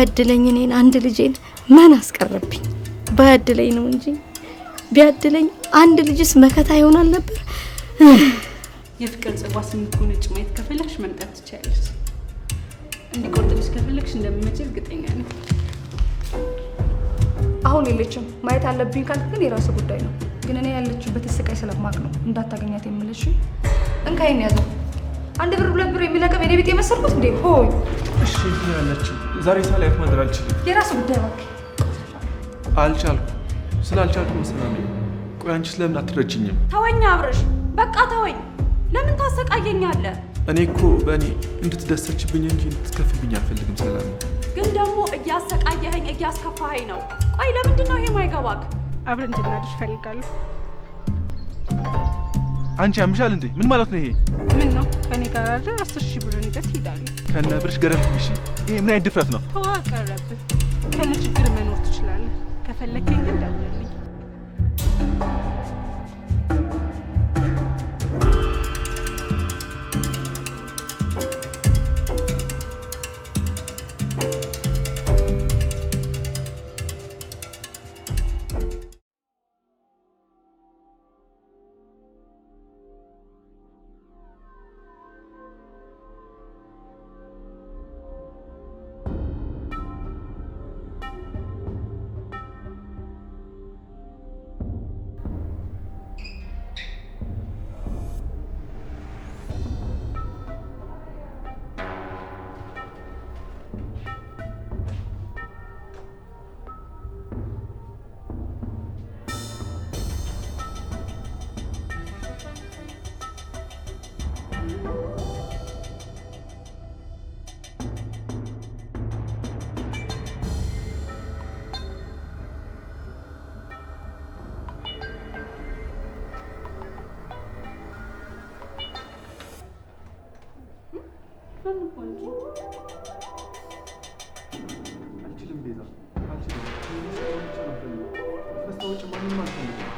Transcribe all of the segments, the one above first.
ባያድለኝ እኔን አንድ ልጄን ማን አስቀረብኝ? ባያድለኝ ነው እንጂ ቢያድለኝ አንድ ልጅስ መከታ ይሆናል ነበር። የፍቅር ጽዋ ስንኩን እጭ ማየት ከፈለግሽ መምጣት ትችያለሽ። እንዲቆርጥልሽ ከፈለግሽ እንደምመጪ እርግጠኛ ነኝ። አሁን የለችም። ማየት አለብኝ ካልክ ግን የራስ ጉዳይ ነው። ግን እኔ ያለችበት ስቃይ ስለማቅ ነው እንዳታገኛት የምልሽ። እንካይን ያዘው። አንድ ብር ሁለት ብር የሚለቀም የኔ ቤት የመሰልኩት እንዴ? ሆይ እሺ ያለችው ዛሬ ሳላይፍ ማድረግ አልችልም። የራስ ጉዳይ እባክህ። አልቻልኩም። ስላልቻልኩ መሰናም። ቆይ አንቺ ስለምን አትረጅኝም? ተወኝ አብርሽ፣ በቃ ተወኝ። ለምን ታሰቃየኛለህ? እኔ እኮ በእኔ እንድትደሰችብኝ እንጂ እንድትከፍብኝ አልፈልግም። ሰላም ግን ደግሞ እያሰቃየኸኝ እያስከፋኸኝ ነው። ቆይ ለምንድን ነው ይሄ ማይገባክ? አብረን እንድናድር እፈልጋለሁ። አንቺ ያምሻል እንዴ? ምን ማለት ነው ይሄ? ምን ነው ከኔ ጋር አይደል 10,000 ብር እንዴት ይሄዳል? ከነ ብርሽ ገረፍሽ። ይሄ ምን አይነት ድፍረት ነው? ተዋ ቀረብ። ከነ ችግር መኖር ትችላለህ። ከፈለከኝ ግን ደውልልኝ። አልችልም ቤዛ፣ አልችልም። ከስተውጭ ማንም አልፈልግም።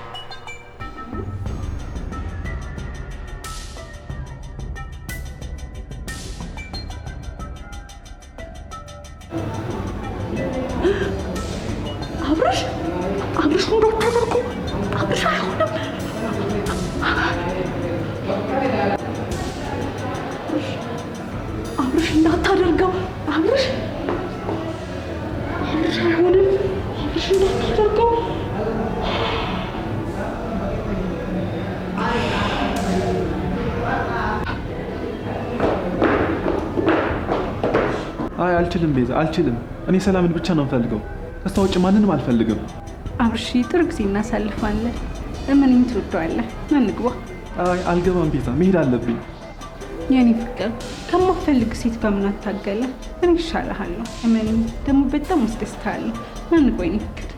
አብርሽ እንዳታደርጉ። አብርሽ አይሆንም። አብርሽ እንዳታደርገው። አብርሽ አይሆንም። አብርሽ እንዳታደርገው። አይ አልችልም ቤዛ፣ አልችልም። እኔ ሰላምን ብቻ ነው የምፈልገው። ከስተውጭ ማንንም አልፈልግም። አብርሽ ጥሩ ጊዜ እናሳልፋለን። እምንም ትወደዋለህ። እንግባ። አይ አልገባም ቤዛ፣ መሄድ አለብኝ። የኔ ፍቅር ከማፈልግ ሴት በምን አታገለ? እኔ እሻልሃለሁ። እመኔ ደግሞ በጣም አስደስታለሁ። እንግባ የኔ ፍቅር።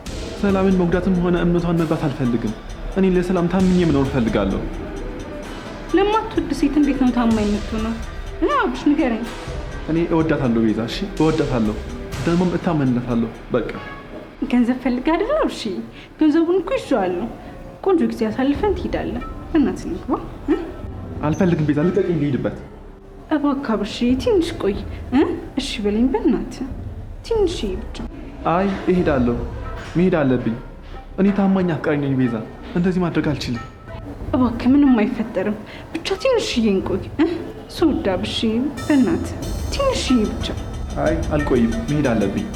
ሰላምን መጉዳትም ሆነ እምነቷን መግባት አልፈልግም። እኔ ለሰላም ታምኜ መኖር እፈልጋለሁ። ለማትወድ ሴት እንዴት ነው ታማኝ የምትሆነው? አብርሽ ንገረኝ። እኔ እወዳታለሁ ቤዛ፣ እሺ እወዳታለሁ፣ ደግሞም እታመንለታለሁ። በቃ ገንዘብ ፈልግ አይደል? እሺ ገንዘቡን እኮ ይዤዋለሁ። ቆንጆ ጊዜ አሳልፈን ትሄዳለን። እናትህ ንግባ። አልፈልግም ቤዛ፣ ልቀቂኝ፣ ልሂድበት። እባክህ አብርሽ ትንሽ ቆይ። እሺ በለኝ በእናትህ ትንሽ ብቻ። አይ እሄዳለሁ፣ መሄድ አለብኝ። እኔ ታማኝ አፍቃሪ ነኝ ቤዛ፣ እንደዚህ ማድረግ አልችልም። እባክህ ምንም አይፈጠርም። ብቻ ትንሽዬ እንቆይ። ስወዳ አብርሽ በእናትህ ትንሽዬ ብቻ። አይ አልቆይም፣ መሄድ አለብኝ።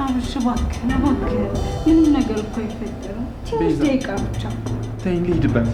አብርሽ እባክህ ምንም ነገር እኮ አይፈጠርም። ትንሽ ደቂቃ ብቻ ተይኝ፣ ልሂድበት።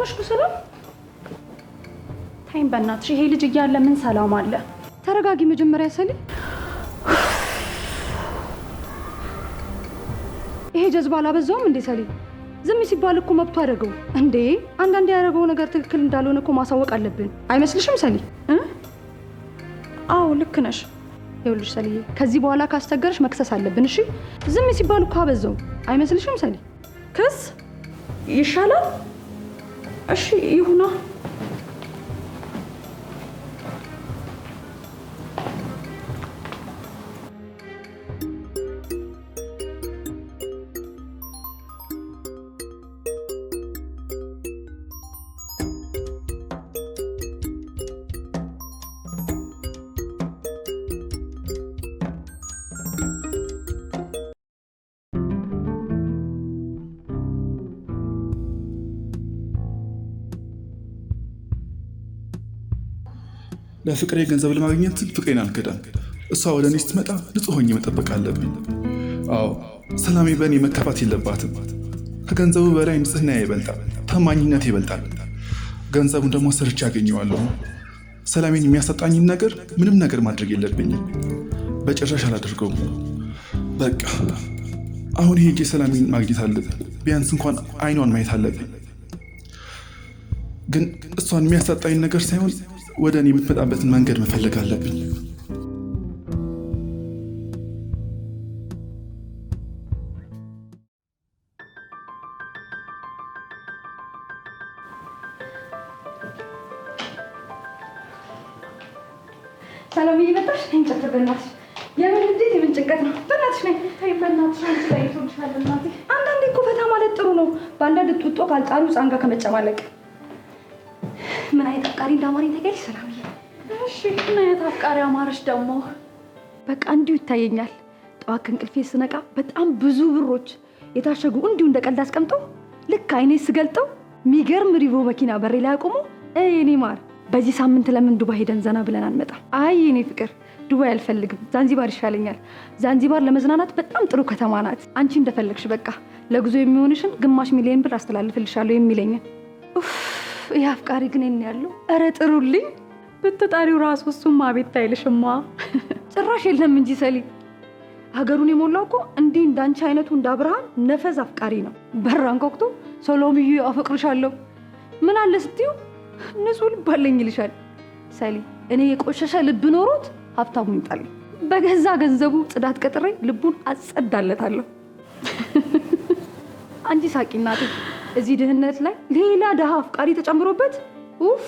ሆነሽ ነው ሰላም? ታይም በእናትሽ ይሄ ልጅ እያለ ምን ሰላም አለ? ተረጋጊ መጀመሪያ ሰሊ። ይሄ ጀዝባ አላበዛውም እንዴ ሰሊ? ዝም ሲባል እኮ መብቱ አደረገው እንዴ? አንዳንድ ያደረገው ነገር ትክክል እንዳልሆነ እኮ ማሳወቅ አለብን አይመስልሽም ሰሊ? አዎ ልክ ነሽ። ይኸውልሽ ሰሊዬ ከዚህ በኋላ ካስቸገረሽ መክሰስ አለብን እሺ? ዝም ሲባል እኮ አበዛው አይመስልሽም ሰሊ? ክስ ይሻላል። እሺ ይሁና። ለፍቅሬ ገንዘብ ለማግኘት ፍቅሬን አልከዳም። እሷ ወደ እኔ ስትመጣ ንጹህ ሆኜ መጠበቅ አለብኝ። አዎ ሰላሜ በእኔ መከፋት የለባትም። ከገንዘቡ በላይ ንጽህና ይበልጣል፣ ታማኝነት ይበልጣል። ገንዘቡን ደግሞ ሰርቼ ያገኘዋለሁ። ሰላሜን የሚያሰጣኝን ነገር ምንም ነገር ማድረግ የለብኝም። በጭራሽ አላደርገውም። በቃ አሁን ሄጄ ሰላሜን ማግኘት አለብኝ። ቢያንስ እንኳን አይኗን ማየት አለብኝ። ግን እሷን የሚያሳጣኝ ነገር ሳይሆን ወደ እኔ የምትመጣበትን መንገድ መፈለግ አለብኝ። ሰላም እየመጣሽ እንጨት በእናትሽ የምን ልጅት የምን ጭንቀት ነው? በእናትሽ ነኝ። አይ በእናትሽ አንቺ ላይ ይቶልሻል። እናቴ አንዳንዴ እኮ ፈታ ማለት ጥሩ ነው። በአንዳንድ ጡጦ ካልጣሉ ህፃን ጋር ከመጨማለቅ ምን አይነት አፍቃሪ እንዳማረኝ ታውቂያለሽ ሰላምዬ? እሺ ምን አይነት አፍቃሪ አማረሽ ደግሞ? በቃ እንዲሁ ይታየኛል። ጠዋት ከእንቅልፌ ስነቃ በጣም ብዙ ብሮች የታሸጉ እንዲሁ እንደ ቀልድ አስቀምጠው ልክ አይኔ ስገልጠው የሚገርም ሪቮ መኪና በሬ ላይ አቆሞ እኔ ማር በዚህ ሳምንት ለምን ዱባይ ሄደን ዘና ብለን አንመጣም? አይ እኔ ፍቅር ዱባይ አልፈልግም፣ ዛንዚባር ይሻለኛል። ዛንዚባር ለመዝናናት በጣም ጥሩ ከተማ ናት። አንቺ እንደፈለግሽ በቃ ለጉዞ የሚሆንሽን ግማሽ ሚሊዮን ብር አስተላልፍልሻለሁ የሚለኝን ይህ አፍቃሪ ግን እኔ ያለው ኧረ ጥሩልኝ ብትጣሪው ራሱ እሱማ ቤት ታይልሽማ። ጭራሽ የለም እንጂ ሰሊ ሀገሩን የሞላው እኮ እንዲህ እንዳንቺ አይነቱ እንደ አብርሃም ነፈዝ አፍቃሪ ነው። በራን ኮክቶ ሰሎምዬ አፈቅርሻለሁ ምን አለ ስትዩ ንጹህ ልብ አለኝ ይልሻል። ሰሊ እኔ የቆሸሸ ልብ ኖሮት ሀብታሙ ይምጣልኝ፣ በገዛ ገንዘቡ ጽዳት ቀጥሬ ልቡን አጸዳለታለሁ። አንቺ ሳቂ እናቴ። እዚህ ድህነት ላይ ሌላ ደሃ አፍቃሪ ተጨምሮበት ኡፍ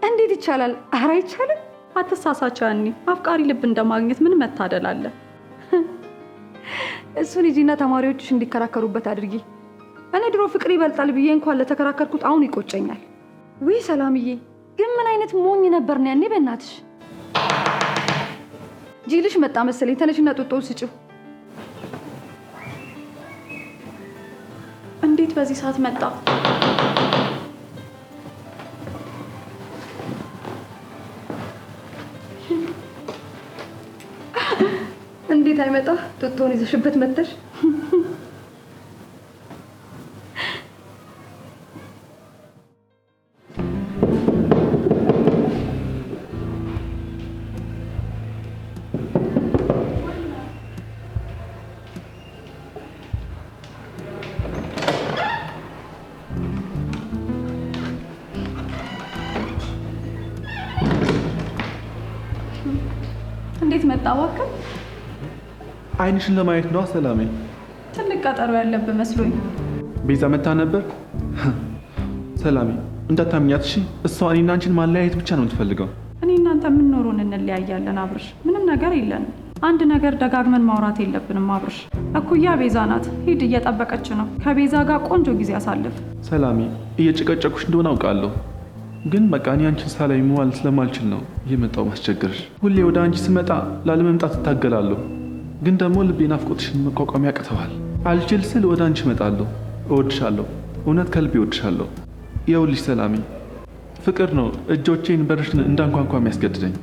እንዴት ይቻላል? ኧረ አይቻልም። አትሳሳቸው ያኔ አፍቃሪ ልብ እንደማግኘት ምን መታደል አለ? እሱን ሂጂና ተማሪዎችሽ እንዲከራከሩበት አድርጊ። እኔ ድሮ ፍቅር ይበልጣል ብዬ እንኳን ለተከራከርኩት አሁን ይቆጨኛል። ውይ ሰላምዬ ግን ምን አይነት ሞኝ ነበር ነው ያኔ። በእናትሽ ጂልሽ መጣ መሰለኝ። ተነሽና ጡጦውን ስጪው። እንዴት በዚህ ሰዓት መጣ? እንዴት አይመጣ? ጡጦውን ይዘሽበት መተሽ እንዴት መጣ? እባክህ አይንሽን ለማየት ነው ሰላሜ። ትልቅ ቀጠሮ ያለብህ መስሎኝ። ቤዛ መታ ነበር። ሰላሜ እንዳታምኛት እሺ። እሷ እኔና አንቺን ማለያየት ብቻ ነው የምትፈልገው። እኔ እናንተ ምን ኖሮን እንለያያለን አብርሽ? ምንም ነገር የለንም። አንድ ነገር ደጋግመን ማውራት የለብንም አብርሽ። እኩያ ቤዛ ናት፣ ሂድ እየጠበቀች ነው። ከቤዛ ጋር ቆንጆ ጊዜ አሳልፍ። ሰላሜ እየጨቀጨኩሽ እንደሆነ አውቃለሁ፣ ግን በቃ እኔ አንቺን ሳላይ መዋል ስለማልችል ነው እየመጣሁ ማስቸገርሽ። ሁሌ ወደ አንቺ ስመጣ ላለመምጣት እታገላለሁ፣ ግን ደግሞ ልቤ ናፍቆትሽን መቋቋም ያቅተዋል። አልችል ስል ወደ አንቺ እመጣለሁ። እወድሻለሁ፣ እውነት ከልቤ እወድሻለሁ። ይኸውልሽ ሰላሜ፣ ፍቅር ነው እጆቼን በርሽን እንዳንኳንኳ የሚያስገድደኝ።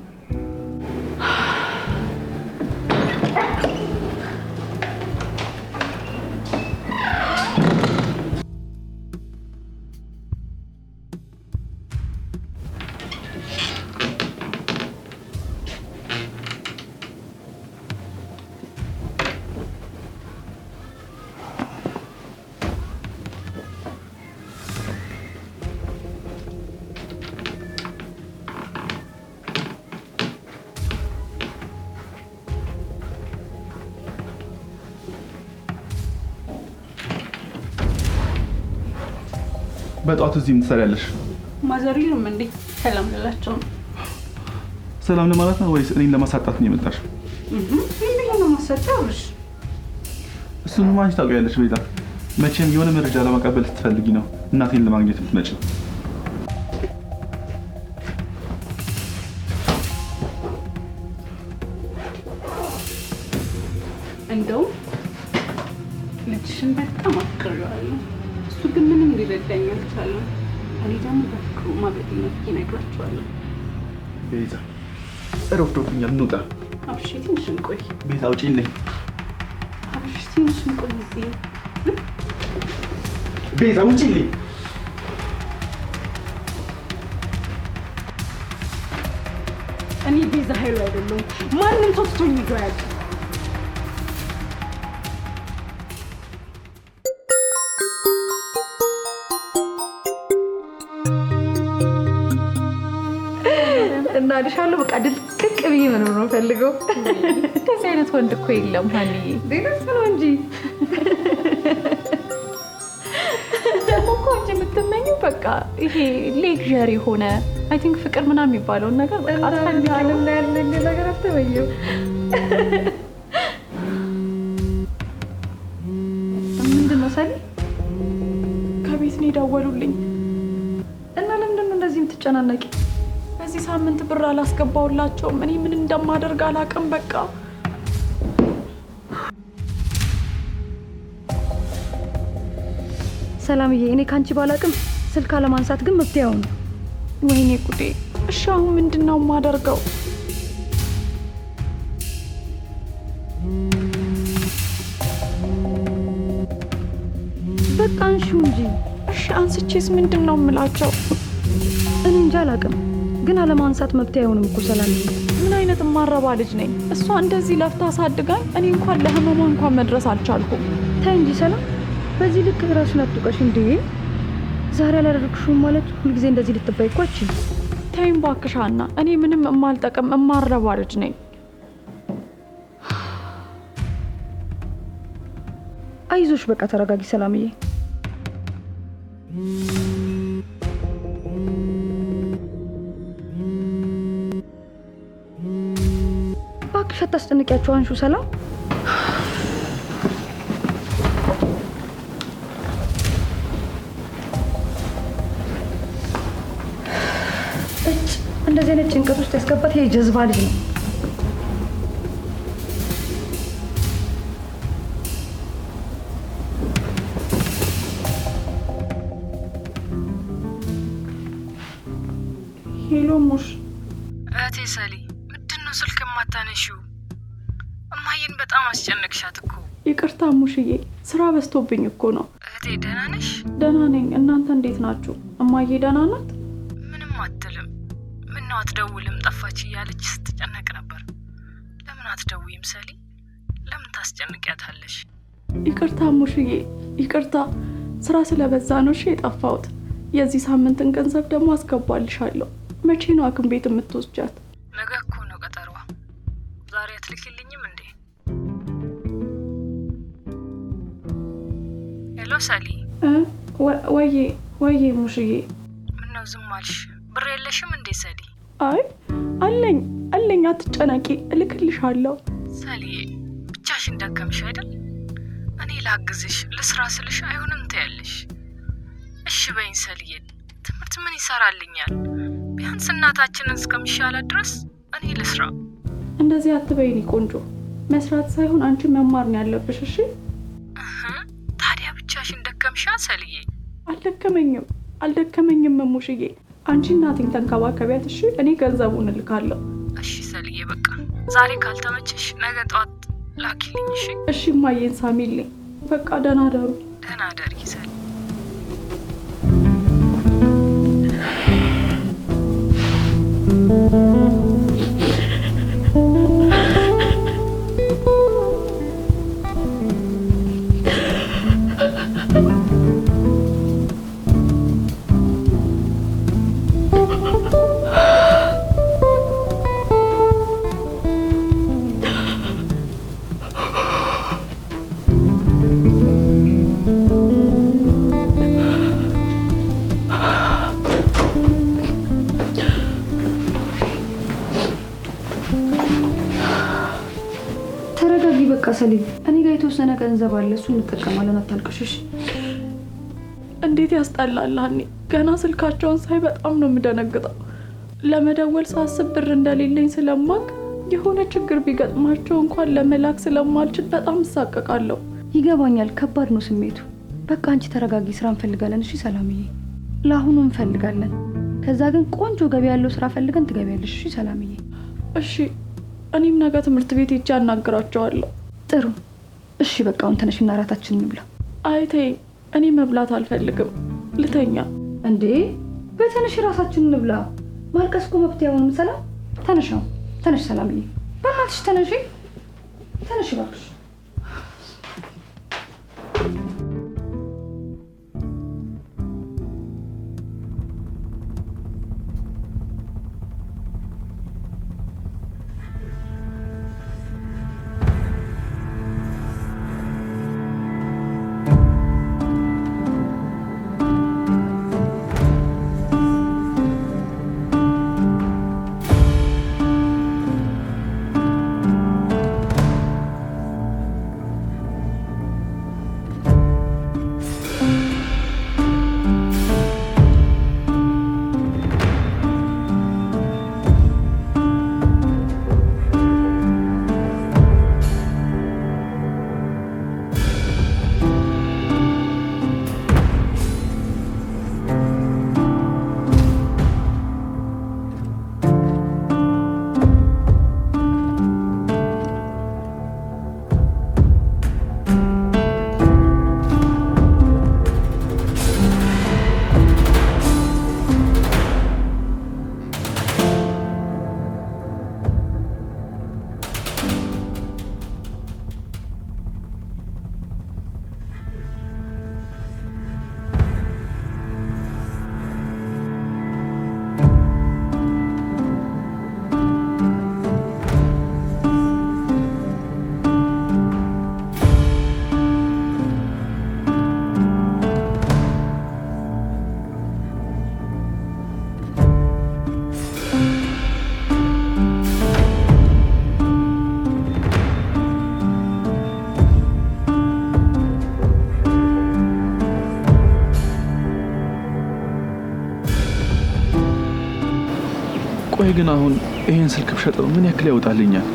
በጧት እዚህ ምን ትሰሪያለሽ? ማዘሪሉም እንዴ ሰላም ልላቸው ነው። ሰላም ለማለት ነው ወይስ እኔን ለማሳጣት ነው የመጣሽው? ምን ነው ማሳጣውሽ? እሱን ማንሽ ታውቂያለሽ ቤዛ። መቼም የሆነ መረጃ ለማቀበል ስትፈልጊ ነው እናቴን ለማግኘት የምትመጪው። እንደው ልጅሽን በጣም አፍቅሬዋለሁ። እሱ ግን ምንም ሊረዳኝ አልቻለም። እኔ ደግሞ በፍቅሩ ማበድነት ይነግራቸዋለሁ። ቤዛ ረፍዶብኛል፣ እንውጣ። አብሽ ትንሽ እንቆይ። ቤዛ ውጪልኝ። አብሽ ትንሽ እንቆይ እዚህ። ቤዛ ውጪልኝ። እኔ ቤዛ ኃይሉ አይደለሁም። ማንም ሰው ስቶኝ ይገባል። እና ልሻለሁ በቃ ድልቅቅ ብዬ መኖር ነው ፈልገው። እንደዚህ አይነት ወንድ እኮ የለም ሀኒዬ። ዴነስ ነው እንጂ ደግሞ እኮ አንቺ የምትመኘው በቃ ይሄ ሌክዠሪ ሆነ አይ ቲንክ ፍቅር ምናምን የሚባለውን ነገር በቃ አትፈልጊው። ዓለም ላይ ያለ ነገር አትመኘው። ምንድን ነው ሰሊ? ከቤት ነው የደወሉልኝ። እና ለምንድን ነው እንደዚህ የምትጨናነቂ? በዚህ ሳምንት ብር አላስገባውላቸውም። እኔ ምን እንደማደርግ አላውቅም። በቃ ሰላምዬ፣ እኔ ካንቺ ባላቅም ስልክ አለማንሳት ግን መፍትሄው ነው። ወይኔ ጉዴ! እሺ አሁን ምንድን ነው የማደርገው? በቃ አንሺው እንጂ። እሺ አንስቼስ ምንድን ነው የምላቸው? እኔ እንጃ አላቅም፣ ግን አለማንሳት መፍትሄ አይሆንም እኮ ሰላምዬ። ምን አይነት ማረባ ልጅ ነኝ? እሷ እንደዚህ ለፍታ አሳድጋኝ እኔ እንኳን ለህመሟ እንኳን መድረስ አልቻልኩም። ተይ እንጂ ሰላም፣ በዚህ ልክ ራስሽን አትውቀሽ እንዴ። ዛሬ አላደረግሽውም ማለት ሁልጊዜ እንደዚህ ልትባይ እኮ አትችይም። ተይኝ እባክሽ ሀና፣ እኔ ምንም የማልጠቅም የማረባ ልጅ ነኝ። አይዞሽ በቃ ተረጋጊ ሰላምዬ። እባክሽ አታስጨንቂያቸው። አንሹ ሰላም። እንደዚህ አይነት ጭንቀት ውስጥ ያስገባት ይሄ ጀዝባ ልጅ ነው። ሄሎ ሙሽ። እህቴ ሰሊ፣ ምንድን ነው ስልክ የማታነሺው? እማዬን በጣም አስጨነቅሻት እኮ። ይቅርታ ሙሽዬ፣ ስራ በዝቶብኝ እኮ ነው። እህቴ ደህና ነሽ? ደህና ነኝ። እናንተ እንዴት ናችሁ? እማዬ ደህና ናት? ምንም አትልም። ምነው አትደውልም ጠፋች እያለች ስትጨነቅ ነበር። ለምን አትደውይም ሰሊ? ለምን ታስጨንቂያታለሽ? ይቅርታ ሙሽዬ፣ ይቅርታ። ስራ ስለበዛ ነው እሺ የጠፋሁት። የዚህ ሳምንትን ገንዘብ ደግሞ አስገባልሻለሁ። መቼ ነው ሐኪም ቤት የምትወስጃት? ነገ እኮ ነው ቀጠሯ። ዛሬ አትልኪልኝም እንዴ? ሄሎ ሰሊ። ወዬ ሙሽዬ። ምነው ዝም አልሽ? ብር የለሽም እንዴ ሰሊ? አይ አለኝ፣ አትጨነቂ፣ እልክልሻለሁ። ሰሊ ብቻሽን ደከምሽ አይደል? እኔ ላግዝሽ ልስራ ስልሽ አይሆንም ትያለሽ። እሺ በይኝ ሰሊዬ። ትምህርት ምን ይሰራልኛል? ቢያንስ እናታችንን እስከሚሻላት ድረስ እኔ ልስራ። እንደዚህ አትበይኝ ቆንጆ። መስራት ሳይሆን አንቺ መማር ነው ያለብሽ። እሺ ታዲያ ብቻሽን ደከምሻ ሰሊዬ? አልደከመኝም ሙሽዬ። አንቺ እናቴን ተንከባከቢያት እሺ። እኔ ገንዘቡን እልካለሁ። እሺ ሰሊዬ፣ በቃ ዛሬ ካልተመቸሽ ነገ ጠዋት ላኪልኝ። እሺ እሺ እማዬን ሳሚልኝ። በቃ ደህና ደሩ። ደህና ደሪ ሰሊ። ተረጋጊ በቃ ሰሊም። እኔ ጋር የተወሰነ ገንዘብ አለ፣ እሱን እንጠቀማለን። አታልቅሽሽ። እንዴት ያስጠላል ሀኒ። ገና ስልካቸውን ሳይ በጣም ነው የምደነግጠው። ለመደወል ሳስብ ብር እንደሌለኝ ስለማቅ የሆነ ችግር ቢገጥማቸው እንኳን ለመላክ ስለማልችል በጣም እሳቀቃለሁ። ይገባኛል፣ ከባድ ነው ስሜቱ። በቃ አንቺ ተረጋጊ። ስራ እንፈልጋለን። እሺ ሰላምዬ፣ ለአሁኑ እንፈልጋለን። ከዛ ግን ቆንጆ ገቢ ያለው ስራ ፈልገን ትገቢያለሽ። እሺ ሰላምዬ? እሺ፣ እኔም ነገ ትምህርት ቤት ሄጄ አናግራቸዋለሁ። ጥሩ። እሺ በቃ አሁን ተነሽና እራታችንን እንብላ። አይቴ፣ እኔ መብላት አልፈልግም፣ ልተኛ። እንዴ በተነሽ ራሳችንን እንብላ። ማልቀስ እኮ መብት አይሆንም። ሰላም ተነሽ ነው። ተነሽ ሰላምዬ፣ በእናትሽ ተነሽ። ተነሽ እባክሽ። ቆይ ግን አሁን ይሄን ስልክ ብሸጠው ምን ያክል ያወጣልኛል?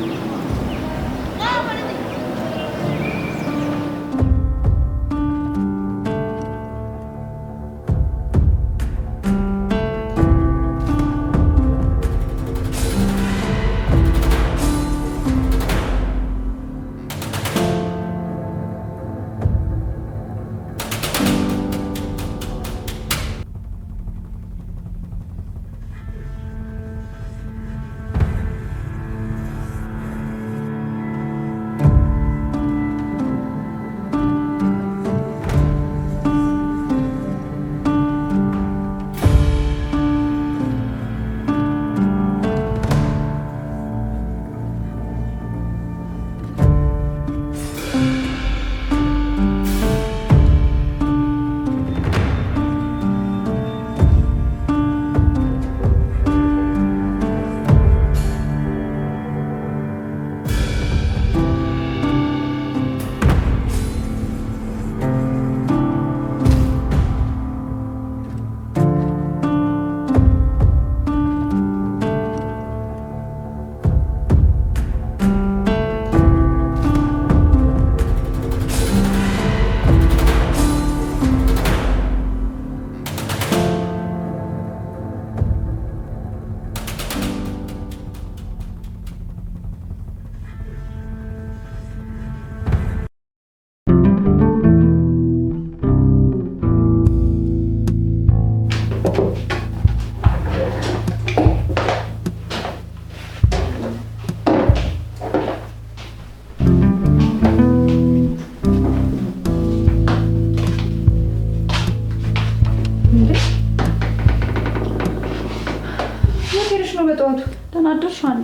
በጠዋቱ ደህና አደርሽ ሀኒ?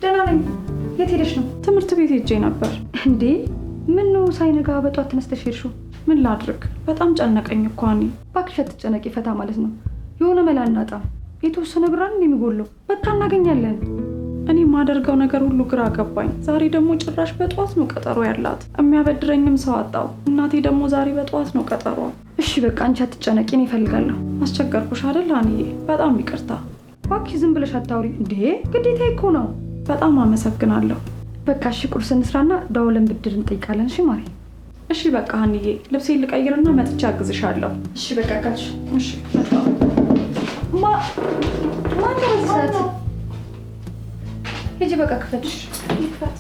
ደህና ነኝ። የት ሄደሽ ነው? ትምህርት ቤት ሄጄ ነበር። እንዴ ምን ነው ሳይነጋ በጠዋት ተነስተሽ ሄድሽው? ምን ላድርግ? በጣም ጨነቀኝ እኮ ሀኒ። እባክሽ አትጨነቂ፣ ፈታ ማለት ነው። የሆነ መላ እናጣም። የተወሰነ ብራን የሚጎለው በቃ እናገኛለን። እኔ የማደርገው ነገር ሁሉ ግራ ገባኝ። ዛሬ ደግሞ ጭራሽ በጠዋት ነው ቀጠሮ ያላት። የሚያበድረኝም ሰው አጣው። እናቴ ደግሞ ዛሬ በጠዋት ነው ቀጠሮ። እሺ በቃ አንቺ አትጨነቂ፣ እኔ እፈልጋለሁ። አስቸገርኩሽ አይደል አንዬ? በጣም ይቅርታ። እባክሽ ዝም ብለሽ አታውሪ እንዴ፣ ግዴታ እኮ ነው። በጣም አመሰግናለሁ። በቃ እሺ ቁርስ እንስራና ደውለን ብድር እንጠይቃለን። እሺ ማሪ? እሺ በቃ አንዬ፣ ልብሴን ልቀይርና መጥቻ አግዝሻለሁ። እሺ በቃ ካልሽ እሺ። ማን ነው? ሂጂ በቃ ክፈትሽ። ይክፈት።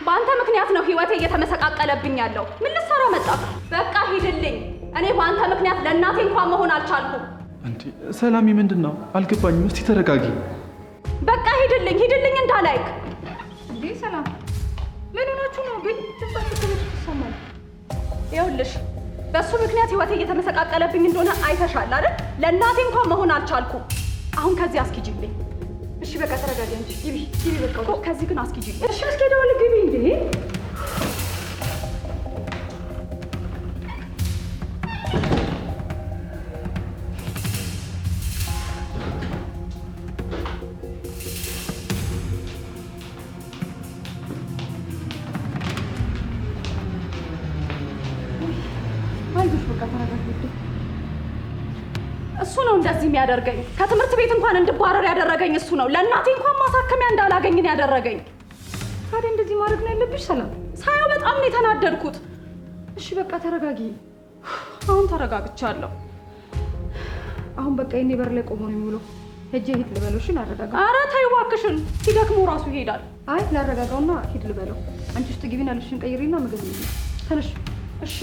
በአንተ ምክንያት ነው ህይወቴ እየተመሰቃቀለብኝ ያለው። ምን ልትሰራ መጣ? በቃ ሂድልኝ። እኔ በአንተ ምክንያት ለእናቴ እንኳን መሆን አልቻልኩም። እንዴ ሰላሚ ምንድን ነው? አልገባኝም። እስቲ ተረጋጊ። በቃ ሂድልኝ፣ ሂድልኝ እንዳላይክ። እንዴ ሰላም ምን ሆናችሁ ነው ግን? ትሰማል። ይኸውልሽ በእሱ ምክንያት ህይወቴ እየተመሰቃቀለብኝ እንደሆነ አይተሻል አይደል? ለእናቴ እንኳን መሆን አልቻልኩም። አሁን ከዚህ አስኪጂልኝ። እሺ በቃ ተረጋጊ እንጂ ግቢ፣ ግቢ በቃ እኮ ከዚህ ግን አስኪጂልኝ። እሺ አስኪደውል ግቢ። እንዴ እሱ ነው እንደዚህ የሚያደርገኝ። ከትምህርት ቤት እንኳን እንድባረር ያደረገኝ እሱ ነው። ለእናቴ እንኳን ማሳከሚያ እንዳላገኝን ያደረገኝ። ታዲያ እንደዚህ ማድረግ ነው ያለብሽ ሰላም? ሳየው በጣም ነው የተናደድኩት። እሺ በቃ ተረጋጊ። አሁን ተረጋግቻለሁ። አሁን በቃ የኔ በር ላይ ቆሞ ነው የሚውለው። ሄጄ ሂድ ልበለው። እሺ ላረጋጋ። ኧረ ተይው እባክሽን፣ ሲደክሞ ራሱ ይሄዳል። አይ ላረጋጋውና ሂድ ልበለው። አንቺ ውስጥ ግቢና ልብስሽን ቀይሪና ምግብ ነው። ተነሽ። እሺ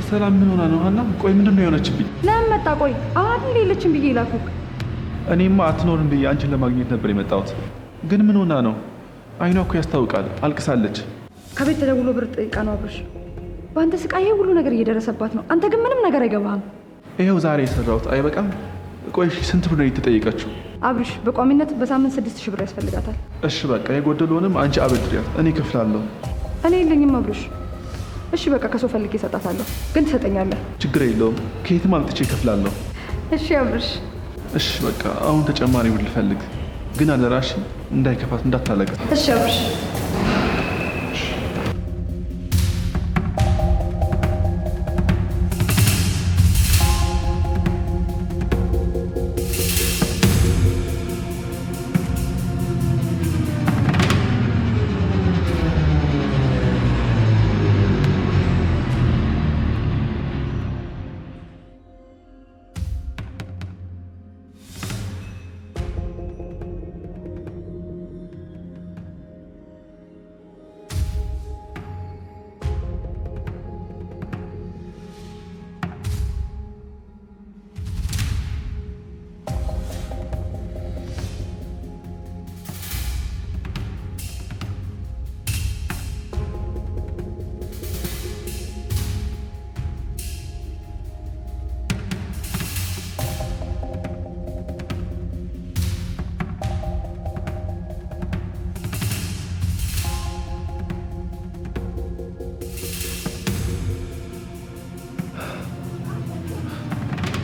ሰላም ምን ሆና ነው ሀና? ቆይ ምንድን ነው የሆነችብኝ? ለምን መጣ? ቆይ አሁን ሌለችም ብዬ ላኩክ። እኔማ አትኖርም ብዬ አንቺን ለማግኘት ነበር የመጣሁት። ግን ምን ሆና ነው? አይኗ እኮ ያስታውቃል። አልቅሳለች። ከቤት ተደውሎ ብር ጠይቃ ነው አብርሽ። በአንተ ስቃይ ሁሉ ነገር እየደረሰባት ነው። አንተ ግን ምንም ነገር አይገባህም። ይኸው ዛሬ የሰራሁት አይበቃም? ቆይ ስንት ብር ነው የተጠየቀችው? አብርሽ በቋሚነት በሳምንት 6000 ብር ያስፈልጋታል። እሺ በቃ የጎደለውንም አንቺ አበድሪያት፣ እኔ እከፍላለሁ። እኔ የለኝም አብርሽ። እሺ በቃ ከሰው ፈልጌ እሰጣታለሁ። ግን ትሰጠኛለህ? ችግር የለውም፣ ከየትም አምጥቼ እከፍላለሁ። እሺ አብርሽ። እሺ በቃ አሁን ተጨማሪ ብር ልፈልግ፣ ግን አደራሽ እንዳይከፋት እንዳታለቅስ። እሺ አብርሽ።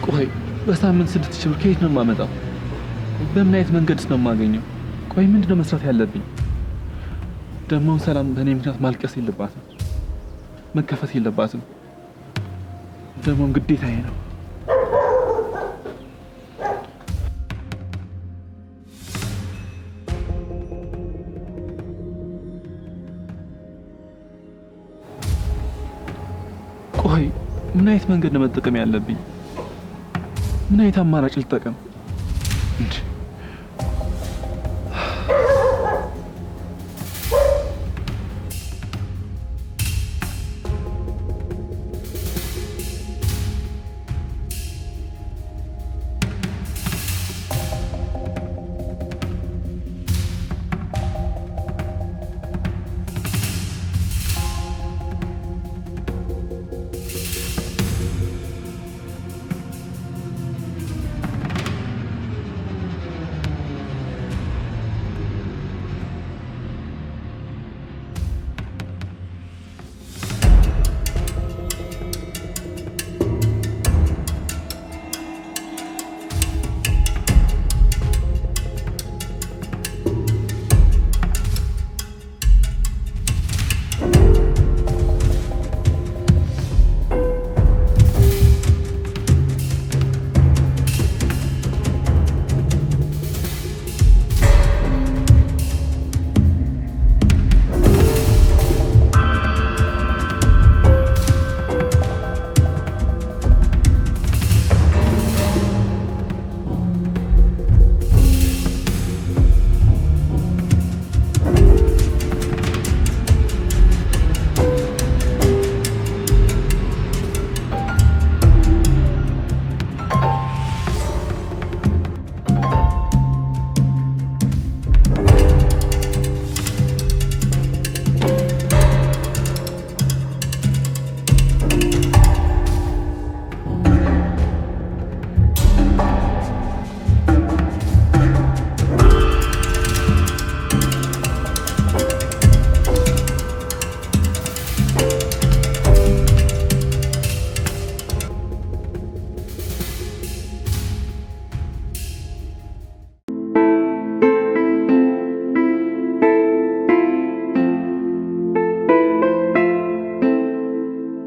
ቆይ በሳምንት 6000 ብር ከየት ነው የማመጣው? በምን አይነት መንገድስ ነው የማገኘው? ቆይ ምንድነው መስራት ያለብኝ? ደግሞ ሰላም በእኔ ምክንያት ማልቀስ የለባትም፣ መከፈት የለባትም። ደግሞ ግዴታዬ ነው። ቆይ ምን አይነት መንገድ ነው መጠቀም ያለብኝ? ምን አይነት አማራጭ ልጠቀም እንዴ?